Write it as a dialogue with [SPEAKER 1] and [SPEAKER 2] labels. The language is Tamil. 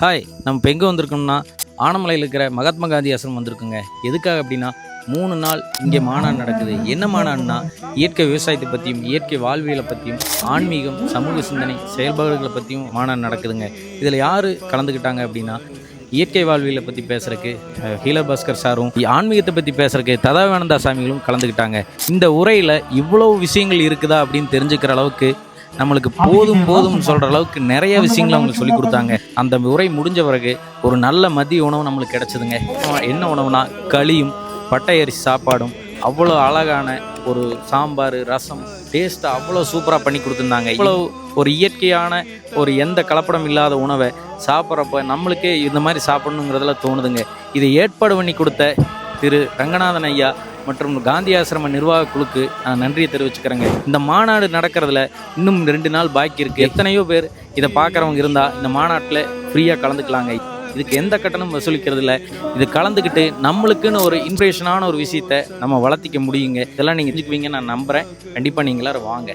[SPEAKER 1] ஹாய், நம்ம இப்போ எங்கே வந்திருக்கோம்னா ஆனமலையில் இருக்கிற மகாத்மா காந்தி ஆசிரமம் வந்திருக்குங்க. எதுக்காக அப்படின்னா 3 நாள் இங்கே மாநாடு நடக்குது. என்ன மாநாடுனா இயற்கை விவசாயத்தை பற்றியும் இயற்கை வாழ்வியலை பற்றியும் ஆன்மீகம் சமூக சிந்தனை செயல்பாடுகளை பற்றியும் மாநாடு நடக்குதுங்க. இதில் யார் கலந்துக்கிட்டாங்க அப்படின்னா இயற்கை வாழ்வியலை பற்றி பேசுகிறக்கு ஹீலபாஸ்கர் சாரும் ஆன்மீகத்தை பற்றி பேசுகிறக்கு ததானந்தா சாமிகளும் கலந்துக்கிட்டாங்க. இந்த உரையில் இவ்வளவு விஷயங்கள் இருக்குதா அப்படின்னு தெரிஞ்சுக்கிற அளவுக்கு நம்மளுக்கு போதும் போதும் சொல்கிற அளவுக்கு நிறைய விஷயங்களை அவங்களுக்கு சொல்லி கொடுத்தாங்க. அந்த உரை முடிஞ்ச பிறகு ஒரு நல்ல மதிய உணவு நம்மளுக்கு கிடச்சிதுங்க. என்ன உணவுனா களியும் பட்டை அரிசி சாப்பாடும் அவ்வளோ அழகான ஒரு சாம்பார் ரசம் டேஸ்ட்டாக அவ்வளோ சூப்பராக பண்ணி கொடுத்துருந்தாங்க. இவ்வளோ ஒரு இயற்கையான ஒரு எந்த கலப்படம் இல்லாத உணவை சாப்பிட்றப்ப நம்மளுக்கே இந்த மாதிரி சாப்பிடணுங்கிறதுல தோணுதுங்க. இதை ஏற்பாடு பண்ணி கொடுத்த திரு ரங்கநாதன் ஐயா மற்றும் காந்தி ஆசிரம நிர்வாக குழுக்கு நான் நன்றியை தெரிவிச்சுக்கிறேங்க. இந்த மாநாடு நடக்கிறதுல இன்னும் 2 நாள் பாக்கி இருக்குது. எத்தனையோ பேர் இதை பார்க்குறவங்க இருந்தால் இந்த மாநாட்டில் ஃப்ரீயாக கலந்துக்கலாங்க. இதுக்கு எந்த கட்டணம் வசூலிக்கிறது இல்லை. இது கலந்துக்கிட்டு நம்மளுக்குன்னு ஒரு இன்ஸ்பிரேஷனான ஒரு விஷயத்தை நம்ம வளர்த்திக்க முடியுங்க. இதெல்லாம் நீங்கள் தெரிஞ்சுக்குவீங்க நான் நம்புகிறேன். கண்டிப்பாக நீங்கள் எல்லாரும் வாங்க.